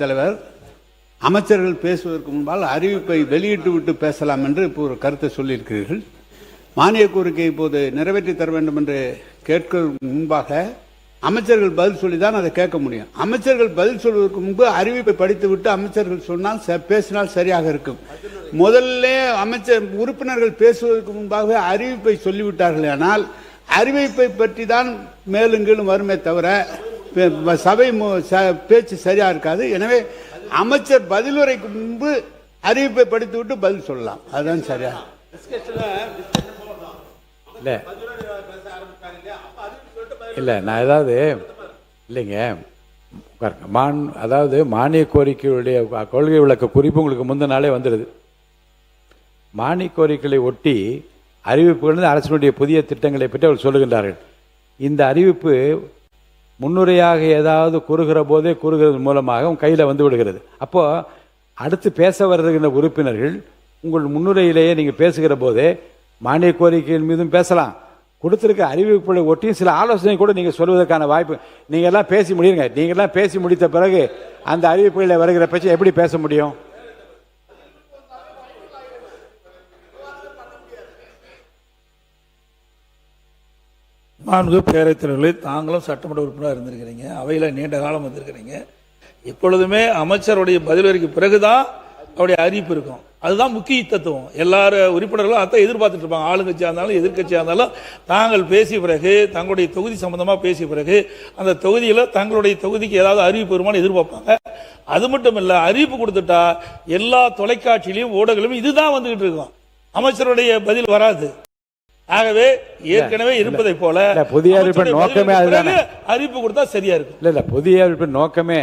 தலைவர், அமைச்சர்கள் பேசுவதற்கு முன்பால் அறிவிப்பை வெளியிட்டு விட்டு பேசலாம் என்று இப்போ ஒரு கருத்தை சொல்லியிருக்கிறீர்கள். மானிய கோரிக்கை இப்போது நிறைவேற்றி தர வேண்டும் என்று கேட்க முன்பாக அமைச்சர்கள் பதில் சொல்லிதான் அதை கேட்க முடியும். அமைச்சர்கள் பதில் சொல்வதற்கு முன்பு அறிவிப்பை படித்துவிட்டு அமைச்சர்கள் சொன்னால் பேசினால் சரியாக இருக்கும். முதல்ல அமைச்சர் உறுப்பினர்கள் பேசுவதற்கு முன்பாக அறிவிப்பை சொல்லிவிட்டார்கள். ஆனால் அறிவிப்பை பற்றி தான் மேலும் கீழும் வருமே தவிர சபை பேச்சு சரியா இருக்காது. எனவே அமைச்சர் பதிலுரைக்கு முன்பு அறிவிப்பை படித்துவிட்டு பதில் சொல்லலாம். அதுதான் சரியா. இல்லை நான் ஏதாவது இல்லைங்க, அதாவது மானிய கோரிக்கையுடைய கொள்கை விளக்க குறிப்பு உங்களுக்கு முந்தின நாளே வந்துடுது. மானிய கோரிக்கைகளை ஒட்டி அறிவிப்புகள் அரசினுடைய புதிய திட்டங்களை பற்றி அவர் சொல்லுகின்றார்கள். இந்த அறிவிப்பு முன்னுரையாக ஏதாவது கூறுகிறது மூலமாக உங்கள் கையில் வந்து விடுகிறது. அப்போ அடுத்து பேச வருகின்ற உறுப்பினர்கள் உங்கள் முன்னுரையிலேயே நீங்கள் பேசுகிற போதே மானிய கோரிக்கையின் மீதும் பேசலாம், கொடுத்திருக்க அறிவிப்புகளை ஒட்டியும் சில ஆலோசனை கூட நீங்கள் சொல்வதற்கான வாய்ப்பு. நீங்கள் எல்லாம் பேசி முடியுங்க. நீங்கள் எல்லாம் பேசி முடித்த பிறகு அந்த அறிவிப்புகளை வருகிற பட்சம் எப்படி பேச முடியும்? நான்கு பேரவைத் தலைவர்களை தாங்களும் சட்டமன்ற உறுப்பினராக இருந்திருக்கிறீங்க, அவையில் நீண்ட காலம் வந்திருக்கிறீங்க. எப்பொழுதுமே அமைச்சருடைய பதிலுரைக்கு பிறகுதான் அவருடைய அறிவிப்பு இருக்கும். அதுதான் முக்கிய தத்துவம். எல்லாரும் உறுப்பினர்களும் அதான் எதிர்பார்த்துட்டு இருப்பாங்க. ஆளுங்கட்சியாக இருந்தாலும் எதிர்கட்சியாக இருந்தாலும் தாங்கள் பேசிய பிறகு, தங்களுடைய தொகுதி சம்பந்தமாக பேசிய பிறகு அந்த தொகுதியில் தங்களுடைய தொகுதிக்கு ஏதாவது அறிவிப்பு வருமானு எதிர்பார்ப்பாங்க. அது மட்டும் இல்லை, அறிவிப்பு கொடுத்துட்டா எல்லா தொலைக்காட்சியிலையும் ஊடகங்களும் இதுதான் வந்துகிட்டு இருக்கும், அமைச்சருடைய பதில் வராது. ஆகவே ஏற்கனவே இருப்பதை போல புதிய நோக்கமே அறிவிப்பு கொடுத்தா சரியா இருக்கும். இல்ல புதிய நோக்கமே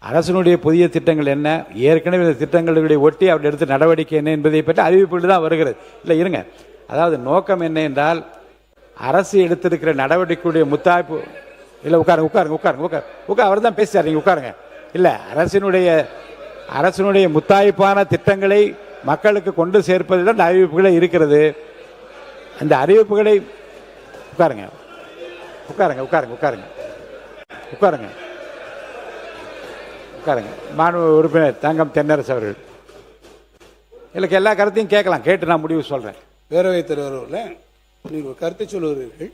அரசனுடைய புதிய திட்டங்கள் என்ன, ஏற்கனவே இந்த திட்டங்களுடைய ஒட்டி அவர் எடுத்த நடவடிக்கை என்ன என்பதை பற்றி அறிவிப்புகள் தான் வருகிறது. இல்லை இருங்க, அதாவது நோக்கம் என்ன என்றால் அரசு எடுத்திருக்கிற நடவடிக்கையுடைய முத்தாய்ப்பு. இல்லை உட்காருங்க உட்காருங்க உட்காருங்க உட்கார் அவர் தான் பேசுறாரு, நீங்க உட்காருங்க. இல்லை அரசினுடைய முத்தாய்ப்பான திட்டங்களை மக்களுக்கு கொண்டு சேர்ப்பதில் தான் அறிவிப்புகளே இருக்கிறது. அந்த அறிவிப்புகளை உட்காருங்க உட்காருங்க உட்காருங்க உட்காருங்க உட்காருங்க உட்காருங்க. மாண்பு உறுப்பினர் தங்கம் தென்னரசு அவர்கள் எனக்கு எல்லா கருத்தையும் கேட்கலாம், கேட்டு நான் முடிவு சொல்றேன். பேரவைத் தலைவர்கள் நீங்கள் கருத்தை சொல்லுவீர்கள்.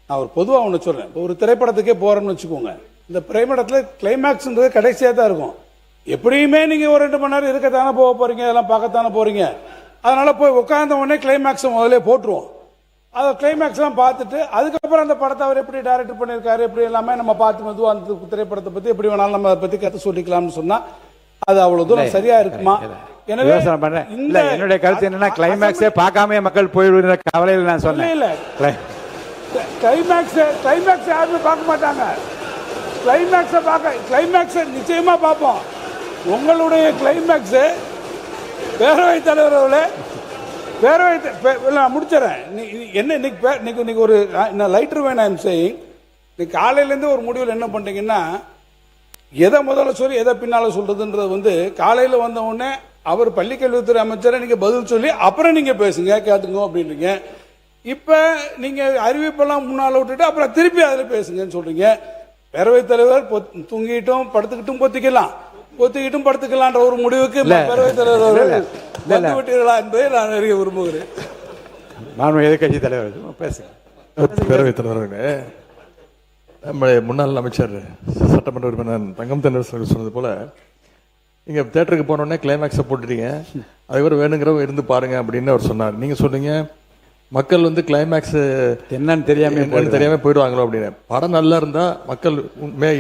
நான் ஒரு பொதுவாக ஒன்று சொல்றேன். ஒரு திரைப்படத்துக்கே போறோம்னு வச்சுக்கோங்க, இந்த திரைப்படத்தில் கிளைமேக்ஸ்ன்றது கடைசியாக தான் இருக்கும். எப்படியுமே நீங்கள் ஒரு 2 மணி நேரம் இருக்கத்தானே போக போறீங்க, அதெல்லாம் பார்க்கத்தானே போறீங்க. அதனால போய் உட்கார்ந்த உடனே கிளைமேக்ஸை முதலே போட்டுருவோம். அதை கிளைமேக்ஸ்லாம் பார்த்துட்டு அதுக்கப்புறம் அந்த படத்தை அவர் எப்படி டைரக்ட் பண்ணியிருக்காரு, எப்படி எல்லாமே நம்ம பார்த்து மெதுவாக அந்த திரைப்படத்தை பற்றி எப்படி வேணாலும் நம்ம அதை பற்றி கற்று சொல்லிக்கலாம்னு சொன்னா அது அவ்வளவு தூரம் சரியா இருக்குமா? எனவே என்னுடைய கருத்து என்னன்னா, கிளைமேக்ஸே பார்க்காம மக்கள் போயிடுற கவலையில் நான் சொன்னேன். இல்ல கிளைமேக்ஸ் யாருமே பார்க்க மாட்டாங்க. கிளைமேக்ஸை நிச்சயமா பார்ப்போம். உங்களுடைய கிளைமேக்ஸ் பேரவைத் தலைவர்களே, முடிச்சிடறேன். என்ன இன்னைக்கு ஒரு லைட்டர் வேணும் செய்யும். இன்னைக்கு காலையிலேருந்து ஒரு முடிவில் என்ன பண்றீங்கன்னா, எதை முதல்ல சொல்லி எதை பின்னால சொல்றதுன்றது காலையில் வந்த உடனே அவர் பள்ளிக்கல்வித்துறை அமைச்சரை நீங்க பதில் சொல்லி அப்புறம் நீங்க பேசுங்க கேட்டுங்க அப்படின்றீங்க. இப்ப நீங்க அறிவிப்பெல்லாம் முன்னால விட்டுட்டு அப்புறம் திருப்பி அதில் பேசுங்கன்னு சொல்றீங்க. பேரவைத் தலைவர் தூங்கிட்டும் படுத்துக்கிட்டும் பொத்திக்கிட்டும் படுத்துக்கலான்ற ஒரு முடிவுக்கு பேரவைத் தலைவர் விட்டீர்களா என்பதை நான் அறிய விரும்புகிறேன். எதிர்கட்சி தலைவர் பேசுங்க. பேரவைத் தலைவர்களே, நம்முடைய முன்னாள் அமைச்சர் சட்டமன்ற உறுப்பினர் தங்கம் தென்னரசு சொன்னது போல, நீங்க தியேட்டருக்கு போனோடனே கிளைமேக்ஸை போட்டுட்டீங்க, அதுக்கப்புறம் வேணுங்கிறவங்க இருந்து பாருங்க அப்படின்னு அவர் சொன்னார். நீங்க சொன்னீங்க மக்கள் கிளைமேக்ஸ் என்னன்னு தெரியாம போயிடுவாங்களோ அப்படின்னு. படம் நல்லா இருந்தா மக்கள்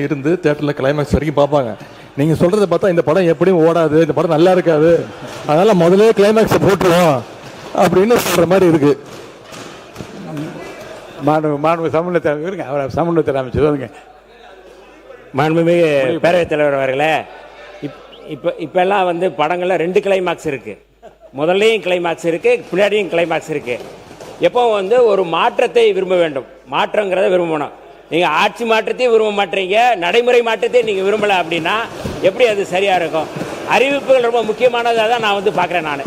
இருந்து தியேட்டர்ல கிளைமேக்ஸ் வரைக்கும் பார்ப்பாங்க. நீங்க சொல்றதை பார்த்தா இந்த படம் எப்படியும் ஓடாது, இந்த படம் நல்லா இருக்காது, அதனால முதலே கிளைமேக்ஸை போட்டுருவோம் அப்படின்னு சொல்ற மாதிரி இருக்கு. சமூகத்தில் அமைச்சர் மாண்புமிகு பேரவைத் தலைவர் அவர்களே, இப்பெல்லாம் படங்கள்ல 2 கிளைமாக்ஸ் இருக்கு. முதல்லையும் கிளைமாக்ஸ் இருக்கு, பின்னாடியும் கிளைமாக்ஸ் இருக்கு. எப்போ ஒரு மாற்றத்தை விரும்ப வேண்டும், மாற்றங்கிறத விரும்பணும். நீங்க ஆட்சி மாற்றத்தையும் விரும்ப மாட்டீங்க, நடைமுறை மாற்றத்தையும் நீங்க விரும்பல அப்படின்னா எப்படி அது சரியா இருக்கும்? அறிவிப்புகள் ரொம்ப முக்கியமானதாக தான் நான் பார்க்குறேன். நான்